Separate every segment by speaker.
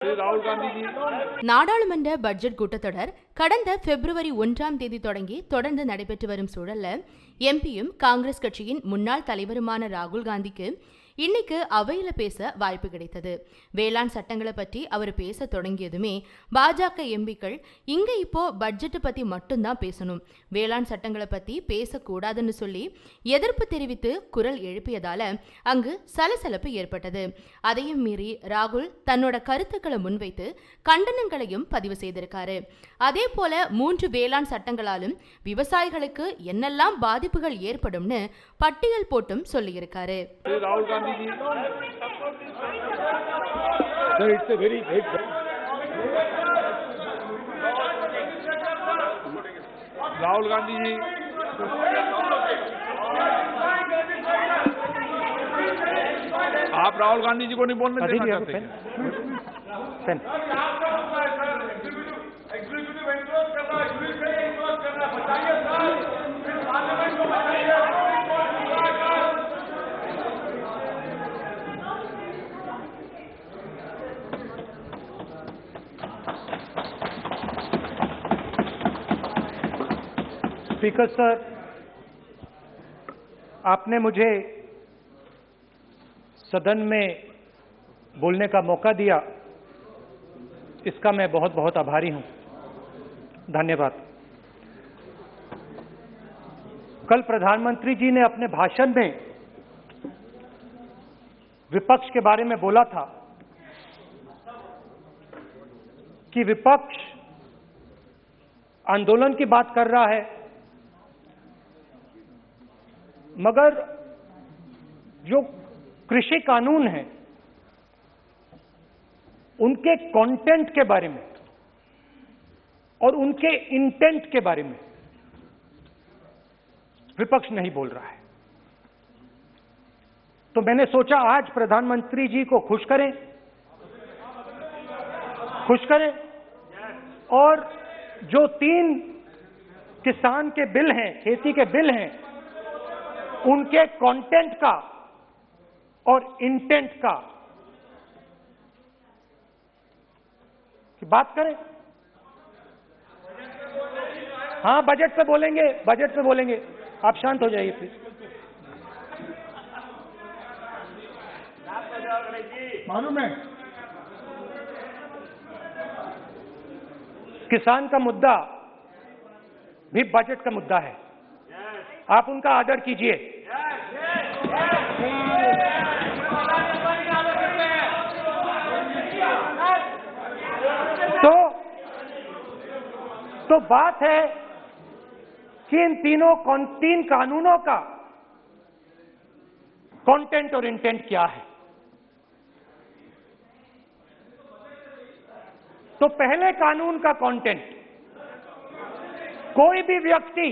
Speaker 1: ராகுல் காந்தி
Speaker 2: நாடாளுமன்ற பட்ஜெட் கூட்டத்தொடர் கடந்த பிப்ரவரி 1ஆம் தேதி தொடங்கி தொடர்ந்து நடைபெற்று வரும் சூழல்ல எம்பியும் காங்கிரஸ் கட்சியின் முன்னாள் தலைவருமான ராகுல் காந்திக்கு இன்னைக்கு அவையில பேச வாய்ப்பு கிடைத்தது. வேளாண் சட்டங்களை பற்றி அவர் பேச தொடங்கியதுமே பாஜக எம்பிக்கள் இங்க இப்போ பட்ஜெட் பத்தி மட்டும்தான் பேசணும், வேளாண் சட்டங்களை பத்தி பேசக்கூடாதுன்னு சொல்லி எதிர்ப்பு தெரிவித்து குரல் எழுப்பியதால அங்கு சலசலப்பு ஏற்பட்டது. அதையும் மீறி ராகுல் தன்னோட கருத்துக்களை முன்வைத்து கண்டனங்களையும் பதிவு செய்திருக்காரு. அதே போல 3 வேளாண் சட்டங்களாலும் விவசாயிகளுக்கு என்னெல்லாம் பாதிப்புகள் ஏற்படும்னு பட்டியல் போட்டும் சொல்லியிருக்காரு.
Speaker 1: राहुल गांधी जी आप राहुल गांधी जी को नहीं बोलने देना चाहते?
Speaker 3: स्पीकर सर, आपने मुझे सदन में बोलने का मौका दिया, इसका मैं बहुत बहुत आभारी हूं। धन्यवाद। कल प्रधानमंत्री जी ने अपने भाषण में विपक्ष के बारे में बोला था कि विपक्ष आंदोलन की बात कर रहा है, मगर जो कृषि कानून है उनके कंटेंट के बारे में और उनके इंटेंट के बारे में विपक्ष नहीं बोल रहा है। तो मैंने सोचा आज प्रधानमंत्री जी को खुश करें और जो 3 किसान के बिल हैं, खेती के बिल हैं, उनके कंटेंट का और इंटेंट का बात करें। हाँ, बजट पे बोलेंगे। आप शांत हो जाइए प्लीज।
Speaker 1: मालूम है
Speaker 3: किसान का मुद्दा भी बजट का मुद्दा है, आप उनका आदर कीजिए। तो बात है कि इन 3 कानूनों का कंटेंट और इंटेंट क्या है। तो पहले कानून का कंटेंट, कोई भी व्यक्ति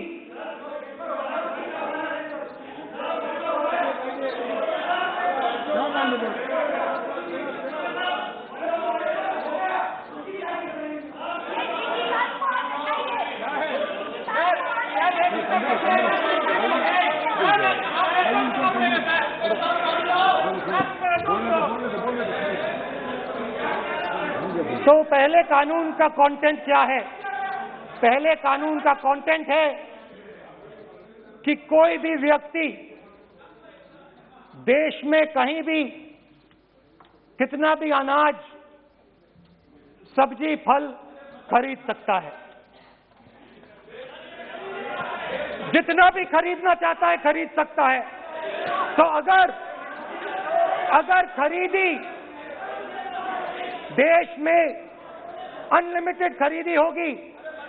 Speaker 3: तो पहले कानून का कंटेंट क्या है? पहले कानून का कंटेंट है कि कोई भी व्यक्ति देश में कहीं भी कितना भी अनाज, सब्जी, फल खरीद सकता है, जितना भी खरीदना चाहता है खरीद सकता है। तो अगर खरीदी देश में अनलिमिटेड खरीदी होगी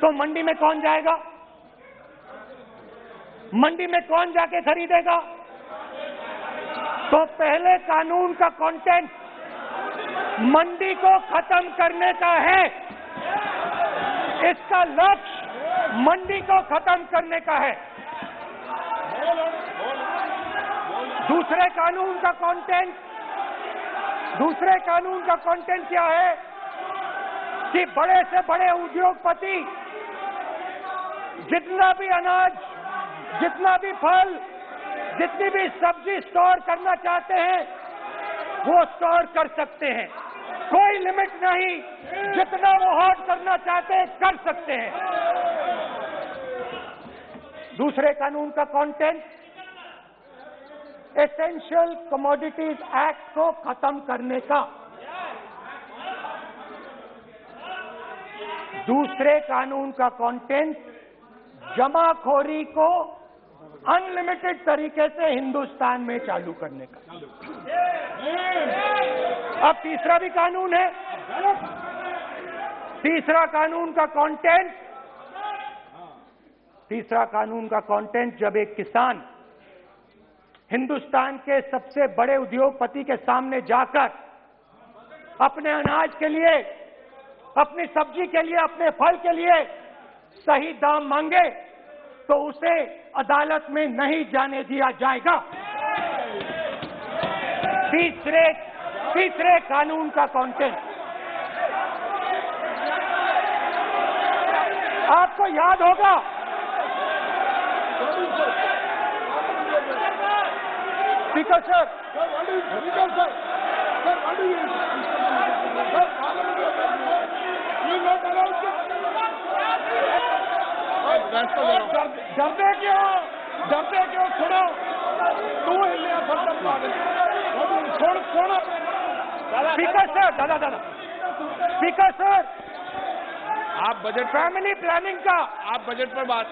Speaker 3: तो मंडी में कौन जाएगा? मंडी में कौन जाके खरीदेगा? तो पहले कानून का कंटेंट मंडी को खत्म करने का है। इसका लक्ष्य मंडी को खत्म करने का है। दूसरे कानून का कंटेंट क्या है कि बड़े से बड़े उद्योगपति जितना भी अनाज, जितना भी फल, जितनी भी सब्जी स्टोर करना चाहते हैं वो स्टोर कर सकते हैं। कोई लिमिट नहीं, जितना वो होल्ड करना चाहते हैं कर सकते हैं। दूसरे कानून का कंटेंट एसेंशियल कमोडिटीज एक्ट को खत्म करने का। दूसरे कानून का कंटेंट जमाखोरी को अनलिमिटेड तरीके से हिंदुस्तान में चालू करने का। अब तीसरा भी कानून है। तीसरा कानून का कंटेंट जब एक किसान हिंदुस्तान के सबसे बड़े उद्योगपति के सामने जाकर अपने अनाज के लिए, अपनी सब्जी के लिए, अपने फल के लिए सही दाम मांगे तो उसे अदालत में नहीं जाने दिया जाएगा। तीसरे कानून का कंटेंट आपको याद होगा, स्पीकर सर, डरते क्यों? छोड़ो, तू छोड़। स्पीकर सर, दादा स्पीकर सर,
Speaker 1: आप बजट
Speaker 3: फैमिली प्लानिंग का,
Speaker 1: आप बजट पर बात,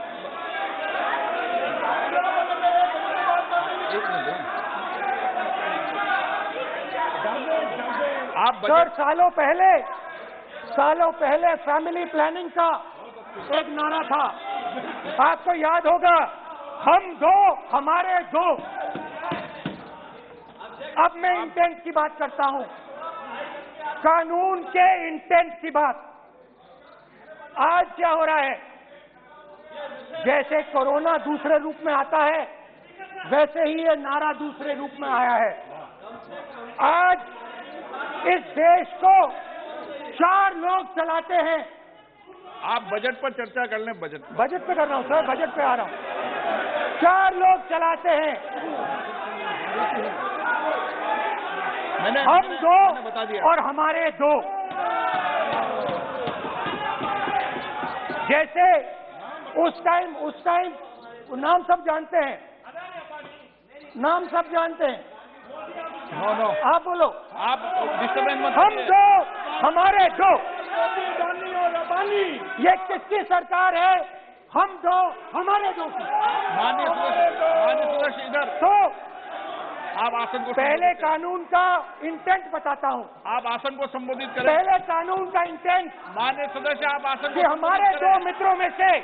Speaker 1: आप
Speaker 3: सर सालों पहले फैमिली प्लानिंग का एक नारा था, आपको याद होगा, हम दो हमारे दो। अब मैं इंटेंट की बात करता हूं, कानून के इंटेंट की बात। आज क्या हो रहा है, जैसे कोरोना दूसरे रूप में आता है वैसे ही ये नारा दूसरे रूप में आया है। आज इस देश को 4 लोग चलाते हैं।
Speaker 1: आप बजट पर चर्चा कर लें। बजट
Speaker 3: पे कर रहा हूं सर, बजट पे आ रहा हूं। 4 लोग चलाते हैं, हम दो
Speaker 1: बता दिया
Speaker 3: और हमारे दो। जैसे उस टाइम नाम सब जानते हैं,
Speaker 1: नो
Speaker 3: आप बोलो,
Speaker 1: आप डिस्टर्बेंस मत
Speaker 3: हम
Speaker 1: करिए।
Speaker 3: दो हमारे दो। ये किसकी सरकार है? हम दो हमारे दो।
Speaker 1: माननीय सदस्य इधर,
Speaker 3: तो
Speaker 1: आप आसन को
Speaker 3: पहले कानून का इंटेंट बताता हूं।
Speaker 1: आप आसन को संबोधित करें।
Speaker 3: पहले कानून का इंटेंट
Speaker 1: माननीय सदस्य, आप आसन
Speaker 3: कि
Speaker 1: को
Speaker 3: हमारे
Speaker 1: संबोधित
Speaker 3: 2
Speaker 1: करें।
Speaker 3: मित्रों में से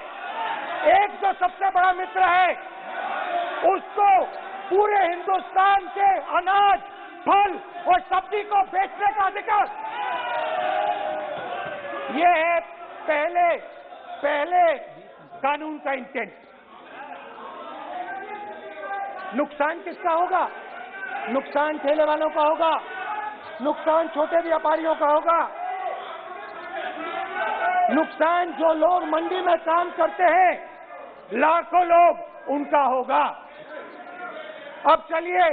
Speaker 3: एक जो सबसे बड़ा मित्र है उसको पूरे हिंदुस्तान के अनाज, फल और सब्जी को बेचने का अधिकार। ये है पहले कानून का इंटेंट। नुकसान किसका होगा? नुकसान ठेले वालों का होगा, नुकसान छोटे व्यापारियों का होगा, नुकसान जो लोग मंडी में काम करते हैं, लाखों लोग, उनका होगा। अब चलिए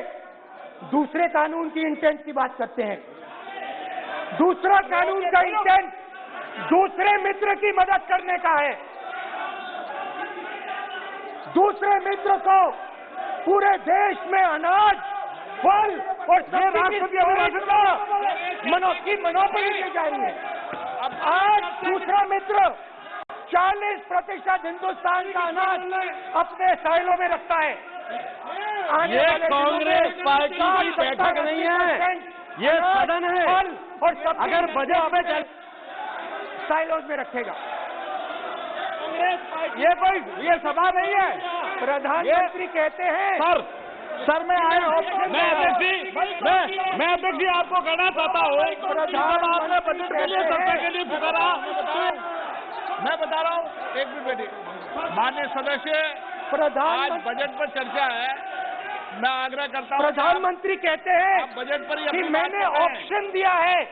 Speaker 3: दूसरे कानून की इंटेंट की बात करते हैं। दूसरा कानून का इंटेंट दूसरे मित्र की मदद करने का है। दूसरे मित्र को पूरे देश में अनाज, फल और सब्जी की मोनोपोली दी जा रही है। अब आज दूसरा मित्र 40% हिंदुस्तान का अनाज अपने साइलों में रखता है।
Speaker 4: ये कांग्रेस पार्टी की बैठक नहीं है, ये सदन है।
Speaker 3: फल और सब्जी
Speaker 4: अगर बजट पे चल
Speaker 3: साइलोज में रखेगा।
Speaker 4: ये सभा नहीं है।
Speaker 3: प्रधानमंत्री कहते हैं
Speaker 4: सर मैं आया हूँ, मैं अध्यक्ष जी आपको कहना चाहता हूँ, आपने बजट के लिए चर्चा के लिए पुकारा।
Speaker 1: मैं बता रहा हूँ, एक मिनट बेटी। माननीय सदस्य, आज बजट पर चर्चा है, मैं आग्रह करता हूँ।
Speaker 3: प्रधानमंत्री कहते हैं
Speaker 1: बजट पर
Speaker 3: कि मैंने ऑप्शन दिया है।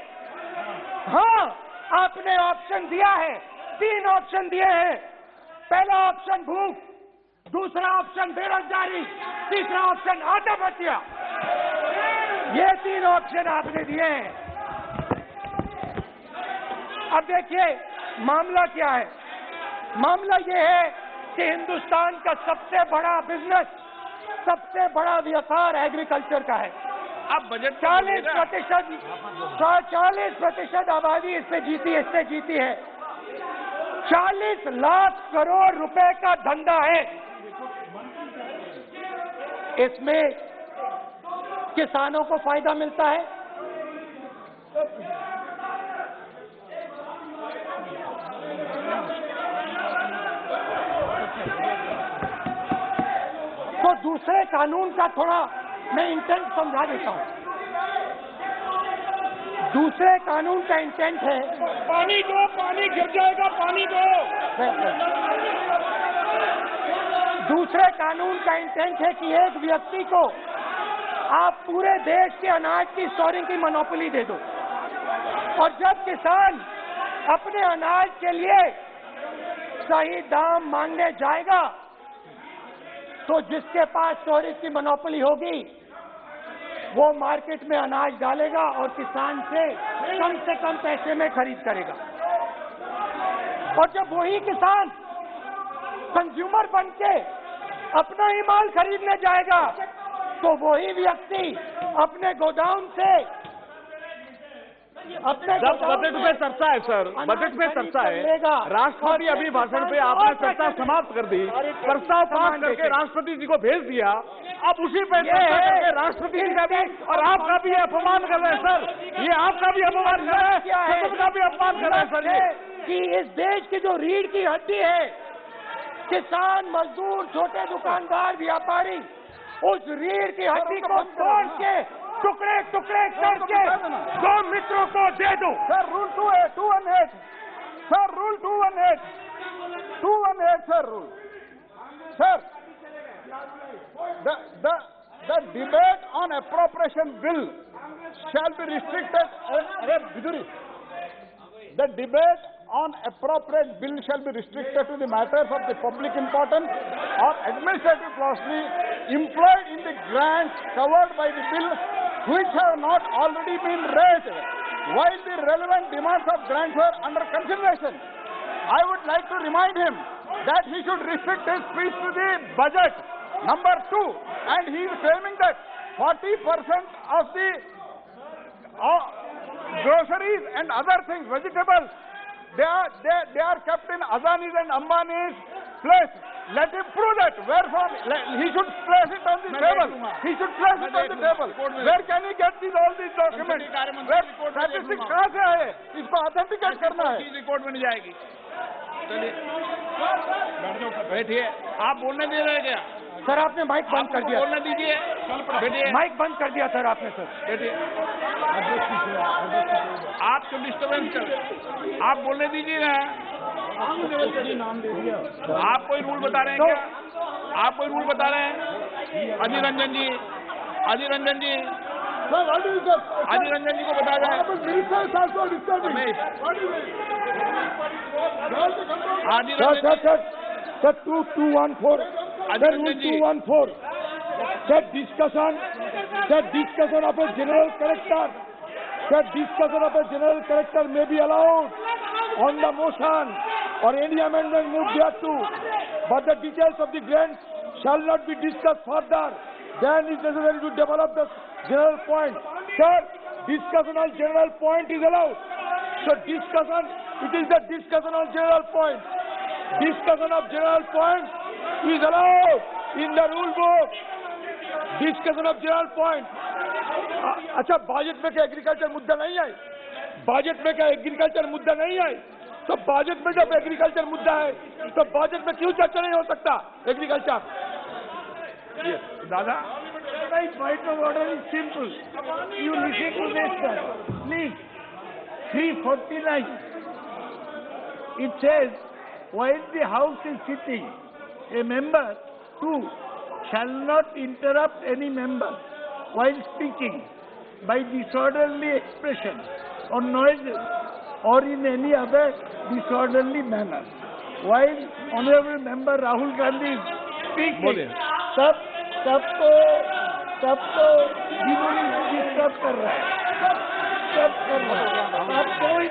Speaker 3: हाँ, आपने ऑप्शन दिया है, 3 ऑप्शन दिए हैं। पहला ऑप्शन भूख, दूसरा ऑप्शन बेरोजगारी, तीसरा ऑप्शन आत्महत्या। ये 3 ऑप्शन आपने दिए हैं। अब देखिए मामला क्या है। मामला ये है कि हिंदुस्तान का सबसे बड़ा बिजनेस, सबसे बड़ा व्यापार एग्रीकल्चर का है।
Speaker 1: अब बजट
Speaker 3: 40% आबादी इससे जीती है। 40 लाख करोड़ रुपए का धंधा है। इसमें किसानों को फायदा मिलता है, तो दूसरे कानून का थोड़ा मैं इंटेंट समझा देता हूं। दूसरे कानून का इंटेंट है,
Speaker 4: पानी दो, पानी गिर जाएगा, पानी दो।
Speaker 3: दूसरे कानून का इंटेंट है कि एक व्यक्ति को आप पूरे देश के अनाज की स्टोरिंग की मोनोपोली दे दो, और जब किसान अपने अनाज के लिए सही दाम मांगने जाएगा तो जिसके पास स्टोरेज की मोनोपोली होगी वो मार्केट में अनाज डालेगा और किसान से कम पैसे में खरीद करेगा। और जब वही किसान कंज्यूमर बन के अपना ही माल खरीदने जाएगा तो वही व्यक्ति अपने गोदाम से
Speaker 4: जब बजट में चर्चा है सर, बजट में चर्चा है, राष्ट्रपति अभी भाषण पे आपने चर्चा समाप्त कर दी, प्रस्ताव पास करके राष्ट्रपति जी को भेज दिया, अब उसी पे चर्चा करके राष्ट्रपति जी का भी और आपका भी अपमान कर रहे हैं सर। ये आपका भी अपमान कर रहे हैं, सदन का भी अपमान कर रहे हैं सर। ये
Speaker 3: कि इस देश की जो रीढ़ की हड्डी है, किसान, मजदूर, छोटे दुकानदार, व्यापारी, उस रीढ़ की हड्डी को तोड़ के टुकड़े करके दो मित्रों को दे दो।
Speaker 4: Sir rule 218 sir, rule 218 sir, rule sir, the debate on appropriation bill shall be restricted. The debate on appropriate bill shall be restricted to the matters of the public importance or administrative costly employed in the grants covered by the bill which have not already been raised while the relevant demands of grants were under consideration. I would like to remind him that he should restrict his speech to the budget, number 2, and he is claiming that 40% of the groceries and other things, vegetables, they are kept in Adani's and Ambani's place. Let him prove that. Wherefore, he should place it on the table. He should place it on the table. Where can he get all these documents? Where statistics कहाँ से आए? इसको authenticate करना है।
Speaker 1: Record में नहीं जाएगी। चलिए बैठिए। आप बोलने दे रहे क्या?
Speaker 3: सर आपने माइक बंद कर दिया।
Speaker 1: बोलने दीजिए। बैठिए।
Speaker 3: माइक बंद कर दिया सर आपने। सर
Speaker 1: बैठिए। आप क्यों डिस्टर्बेंस कर? आप बोलने दीजिए ना। आप कोई रूल बता रहे हैं क्या? आप कोई रूल बता रहे हैं? अधीर रंजन जी को बता दें।
Speaker 3: Sir, 214. Sir, rule 214. Sir, discussion of a general character. Sir, discussion of a general character may be allowed on the motion or any amendment moved thereto, but the details of the grants shall not be discussed further. Then it is necessary to develop the general point. Sir, discussion on general point is allowed. So discussion, it is the discussion on general point. Discussion of general point is allowed in the rule book. Discussion of general point. अच्छा, budget में क्या agriculture मुद्दा नहीं है? Budget में क्या agriculture मुद्दा नहीं है? तो बजट में जब एग्रीकल्चर मुद्दा है तो बजट में क्यों चर्चा नहीं हो सकता एग्रीकल्चर?
Speaker 1: दादा,
Speaker 3: point of order is simple. You listen to this, sir. Please. 349. It says, while the House is sitting, a member, 2, shall not interrupt any member while speaking by disorderly expression or noises or in any other disorderly manner. While Honorable Member Rahul Gandhi is speaking, सबको disturb कर रहा है, सब कर रहा है। आप कोई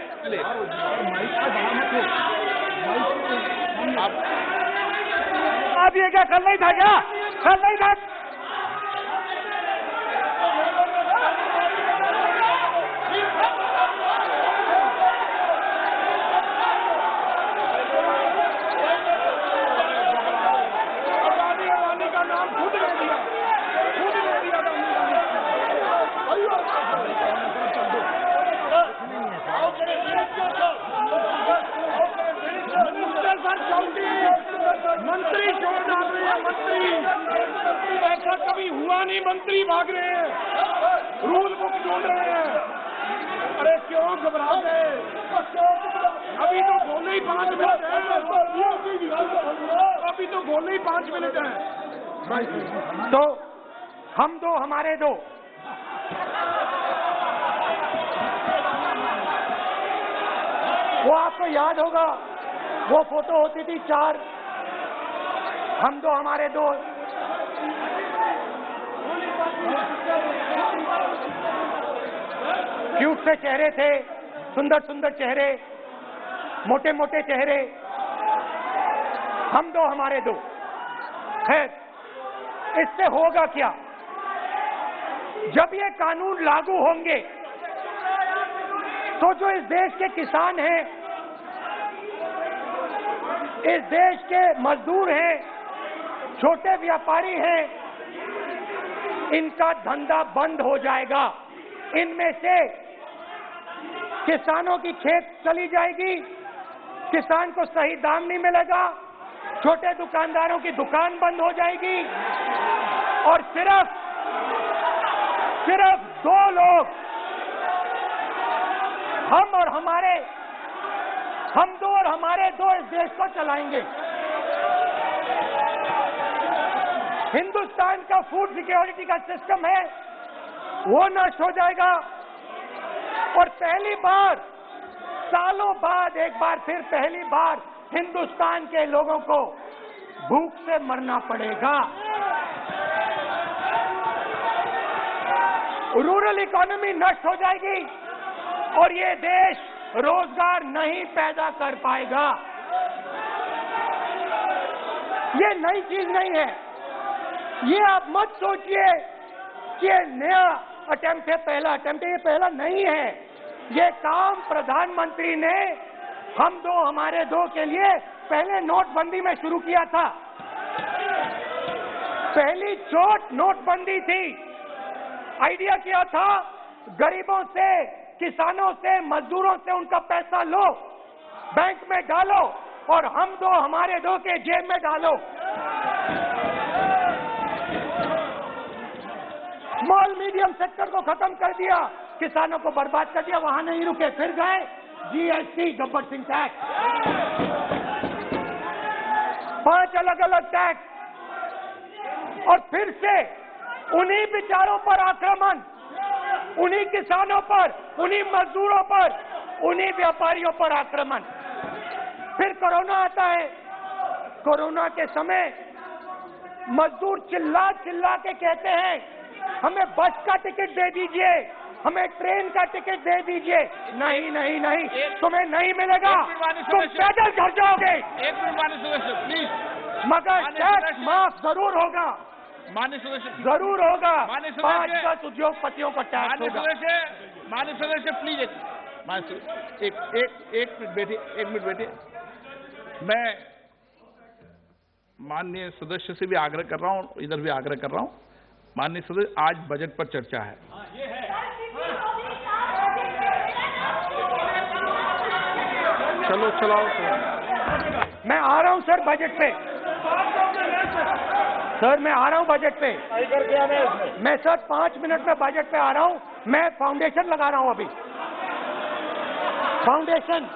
Speaker 3: अब ये क्या कल नहीं था क्या? कल नहीं था? अदानी का नाम खुद ले दिया, मंत्री छोड़ डाल रहे हैं, मंत्री ऐसा कभी हुआ नहीं, मंत्री भाग रहे हैं, रूल बुक ढूंढ रहे हैं। अरे क्यों घबरा गए? अभी तो बोले ही 5 मिनट है, अभी तो बोले ही 5 मिनट है। तो हम दो हमारे दो, वो आपको याद होगा, वो फोटो होती थी 4, हम दो हमारे दो। क्यूट से चेहरे थे, सुंदर सुंदर चेहरे, मोटे मोटे चेहरे, हम दो हमारे दो। खैर, इससे होगा क्या? जब ये कानून लागू होंगे तो जो इस देश के किसान हैं, इस देश के मजदूर हैं, छोटे व्यापारी हैं, इनका धंधा बंद हो जाएगा। इनमें से किसानों की खेत चली जाएगी, किसान को सही दाम नहीं मिलेगा, छोटे दुकानदारों की दुकान बंद हो जाएगी और सिर्फ 2 लोग, हम दो और हमारे दो इस देश को चलाएंगे। हिंदुस्तान का फूड सिक्योरिटी का सिस्टम है, वो नष्ट हो जाएगा और पहली बार सालों बाद, एक बार फिर पहली बार हिंदुस्तान के लोगों को भूख से मरना पड़ेगा। रूरल इकोनॉमी नष्ट हो जाएगी और ये देश रोजगार नहीं पैदा कर पाएगा। ये नई चीज नहीं है, ये आप मत सोचिए कि ये नया अटेम्प्ट है, पहला अटेम्प्ट है, ये पहला नहीं है। ये काम प्रधानमंत्री ने हम दो हमारे दो के लिए पहले नोटबंदी में शुरू किया था। पहली चोट नोटबंदी थी। आइडिया क्या था? गरीबों से, किसानों से, मजदूरों से उनका पैसा लो, बैंक में डालो और हम दो हमारे दो के जेब में डालो। स्मॉल मीडियम सेक्टर को खत्म कर दिया, किसानों को बर्बाद कर दिया। वहां नहीं रुके, फिर गए जीएसटी, गब्बर सिंह टैक्स, 5 अलग अलग टैक्स और फिर से उन्हीं बेचारों पर आक्रमण, उन्हीं किसानों पर, उन्हीं मजदूरों पर, उन्हीं व्यापारियों पर आक्रमण। फिर कोरोना आता है। कोरोना के समय मजदूर चिल्ला चिल्ला के कहते हैं हमें बस का टिकट दे दीजिए, हमें ट्रेन का टिकट दे दीजिए। नहीं नहीं नहीं, तुम्हें नहीं मिलेगा, तुम पैदल घर जाओगे।
Speaker 1: एक मिनट माननीय सदस्य प्लीज।
Speaker 3: मगर टैक्स माफ जरूर होगा,
Speaker 1: माननीय सदस्य
Speaker 3: जरूर होगा।
Speaker 1: माननीय सदस्य,
Speaker 3: 5-10 उद्योगपतियों को टैक्स होगा।
Speaker 1: माननीय सदस्य प्लीज, एक मिनट बैठिए, 1 मिनट बैठिए। मैं माननीय सदस्य से भी आग्रह कर रहा हूं, इधर भी आग्रह कर रहा हूं। माननीय सदस्य, आज बजट पर चर्चा है। चलो चलाओ।
Speaker 3: मैं आ रहा हूं सर बजट पे, सर मैं आ रहा हूं बजट पे। मैं सर 5 मिनट में बजट पे आ रहा हूं। मैं फाउंडेशन लगा रहा हूं अभी, फाउंडेशन।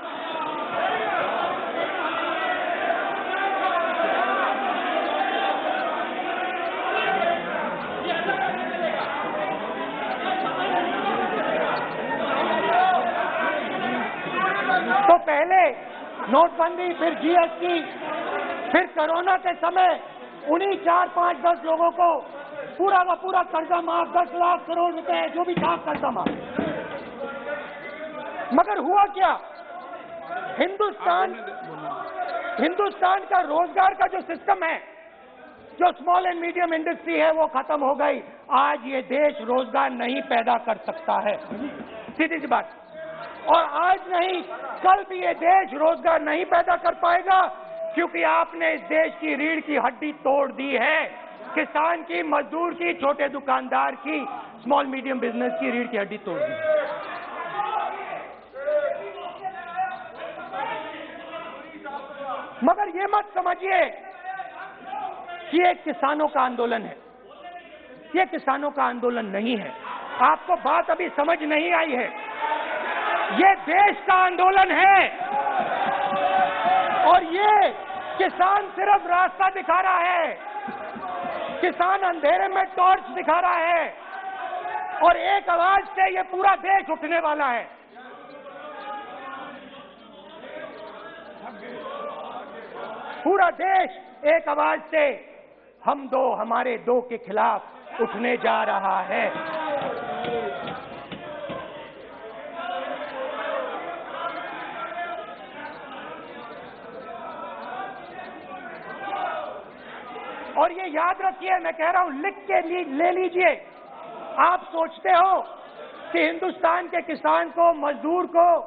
Speaker 3: तो पहले नोटबंदी, फिर जीएसटी, फिर कोरोना के समय उन्हीं 4, 5, 10 लोगों को पूरा का पूरा कर्जा माफ, 10 लाख करोड़ रुपए जो भी था कर्जा माफ। मगर हुआ क्या? हिंदुस्तान का रोजगार का जो सिस्टम है, जो स्मॉल एंड मीडियम इंडस्ट्री है, वो खत्म हो गई। आज ये देश रोजगार नहीं पैदा कर सकता है, सीधी सी बात। और आज नहीं, कल भी ये देश रोजगार नहीं पैदा कर पाएगा, क्योंकि आपने इस देश की रीढ़ की हड्डी तोड़ दी है। किसान की, मजदूर की, छोटे दुकानदार की, स्मॉल मीडियम बिजनेस की रीढ़ की हड्डी तोड़ दी। मगर ये मत समझिए कि ये किसानों का आंदोलन है। ये किसानों का आंदोलन नहीं है। आपको बात अभी समझ नहीं आई है। ये देश का आंदोलन है और ये किसान सिर्फ रास्ता दिखा रहा है। किसान अंधेरे में टॉर्च दिखा रहा है और एक आवाज से ये पूरा देश उठने वाला है। पूरा देश एक आवाज से हम दो हमारे दो के खिलाफ उठने जा रहा है। और ये याद रखिए, मैं कह रहा हूं, लिख के ले लीजिए। आप सोचते हो कि हिंदुस्तान के किसान को, मजदूर को,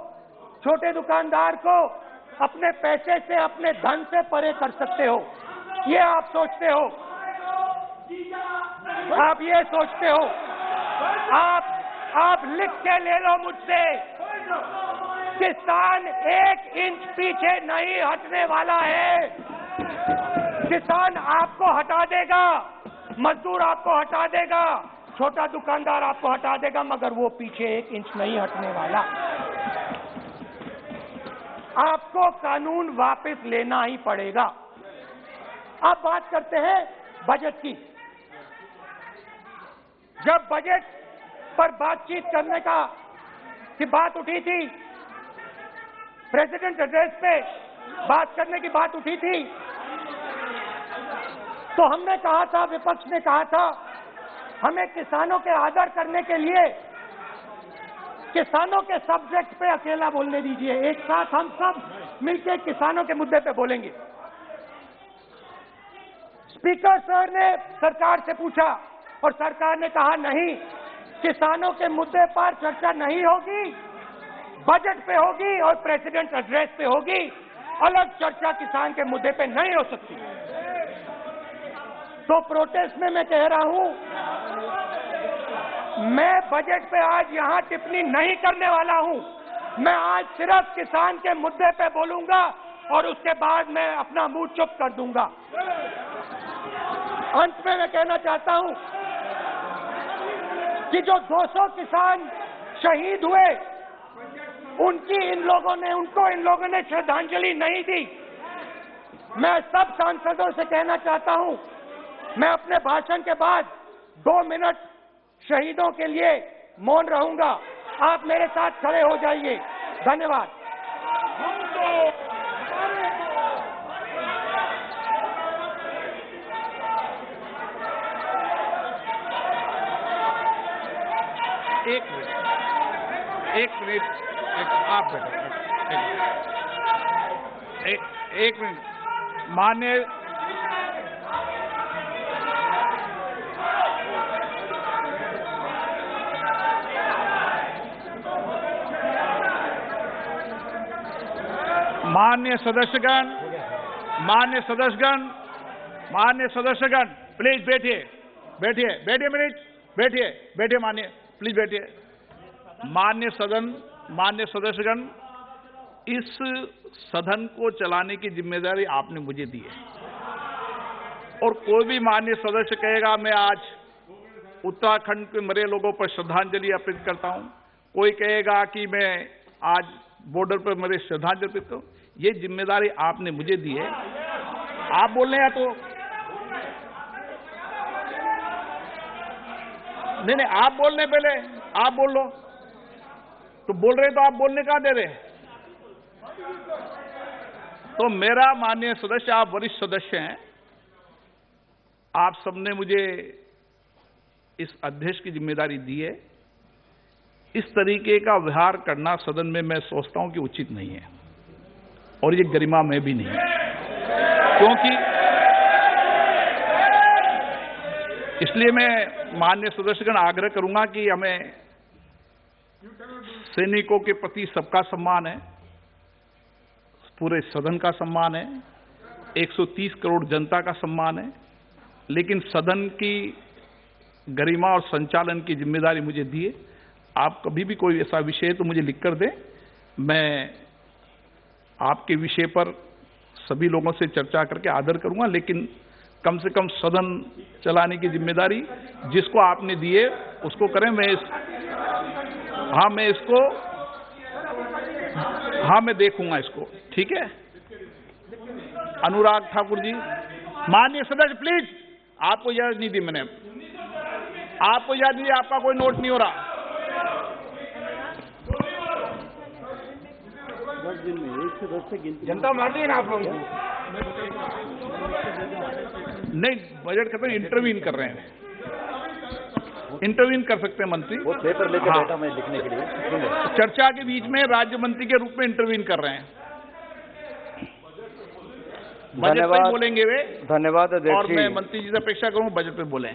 Speaker 3: छोटे दुकानदार को अपने पैसे से, अपने धन से परे कर सकते हो, ये आप सोचते हो। आप ये सोचते हो। आप लिख के ले लो मुझसे, किसान 1 इंच पीछे नहीं हटने वाला है। किसान आपको हटा देगा, मजदूर आपको हटा देगा, छोटा दुकानदार आपको हटा देगा, मगर वो पीछे 1 इंच नहीं हटने वाला। आपको कानून वापस लेना ही पड़ेगा। अब बात करते हैं बजट की। जब बजट पर बातचीत करने की बात उठी थी, प्रेसिडेंट एड्रेस पे बात करने की बात उठी थी, तो हमने कहा था, विपक्ष ने कहा था, हमें किसानों के आदर करने के लिए किसानों के सब्जेक्ट पे अकेला बोलने दीजिए। एक साथ हम सब मिलकर किसानों के मुद्दे पे बोलेंगे। स्पीकर सर ने सरकार से पूछा और सरकार ने कहा नहीं, किसानों के मुद्दे पर चर्चा नहीं होगी, बजट पे होगी और प्रेसिडेंट एड्रेस पे होगी। अलग चर्चा किसान के मुद्दे पे नहीं हो सकती। तो प्रोटेस्ट में मैं कह रहा हूं, मैं बजट पे आज यहां टिप्पणी नहीं करने वाला हूं। मैं आज सिर्फ किसान के मुद्दे पे बोलूंगा और उसके बाद मैं अपना मुंह चुप कर दूंगा। अंत में मैं कहना चाहता हूं कि जो 200 किसान शहीद हुए, उनको इन लोगों ने श्रद्धांजलि नहीं दी। मैं सब सांसदों से कहना चाहता हूं, मैं अपने भाषण के बाद 2 मिनट शहीदों के लिए मौन रहूंगा। आप मेरे साथ खड़े हो जाइए। धन्यवाद।
Speaker 1: एक मिनट, आप बैठो। एक मिनट। माननीय सदस्यगण, प्लीज बैठिए माननीय, प्लीज बैठिए। माननीय सदस्यगण, इस सदन को चलाने की जिम्मेदारी आपने मुझे दी है और कोई भी माननीय सदस्य कहेगा मैं आज उत्तराखंड के मरे लोगों पर श्रद्धांजलि अर्पित करता हूं, कोई कहेगा कि मैं आज बॉर्डर पर मरे श्रद्धांजलि अर्पित करूं, ये जिम्मेदारी आपने मुझे दी है। आप बोल रहे हैं तो नहीं, आप बोल रहे, पहले आप बोल लो। तो बोल रहे तो आप बोलने कहां दे रहे? तो मेरा माननीय सदस्य, आप वरिष्ठ सदस्य हैं, आप सबने मुझे इस अध्यक्ष की जिम्मेदारी दी है। इस तरीके का व्यवहार करना सदन में मैं सोचता हूं कि उचित नहीं है। और ये गरिमा में भी नहीं, क्योंकि इसलिए मैं माननीय सदस्यगण आग्रह करूंगा कि हमें सैनिकों के प्रति सबका सम्मान है, पूरे सदन का सम्मान है, 130 करोड़ जनता का सम्मान है, लेकिन सदन की गरिमा और संचालन की जिम्मेदारी मुझे दी है। आप कभी भी कोई ऐसा विषय है तो मुझे लिख कर दें, मैं आपके विषय पर सभी लोगों से चर्चा करके आदर करूंगा, लेकिन कम से कम सदन चलाने की जिम्मेदारी जिसको आपने दी है उसको करें। मैं देखूंगा इसको, ठीक है। अनुराग ठाकुर जी, माननीय सदस्य प्लीज, आपको इजाजत नहीं दी मैंने, आपको इजाजत दी, आपका कोई नोट नहीं हो रहा।
Speaker 3: जनता मार दी ना आप लोगों को।
Speaker 1: नहीं, बजट खत्म, इंटरवीन कर रहे हैं, इंटरवीन कर सकते हैं मंत्री।
Speaker 5: वो पेपर लेकर बैठा मैं लिखने के लिए,
Speaker 1: चर्चा के बीच में राज्य मंत्री के रूप में इंटरवीन कर रहे हैं। बजट पे बोलेंगे वे।
Speaker 5: धन्यवाद
Speaker 1: और मैं मंत्री जी से अपेक्षा करूं बजट पे बोले।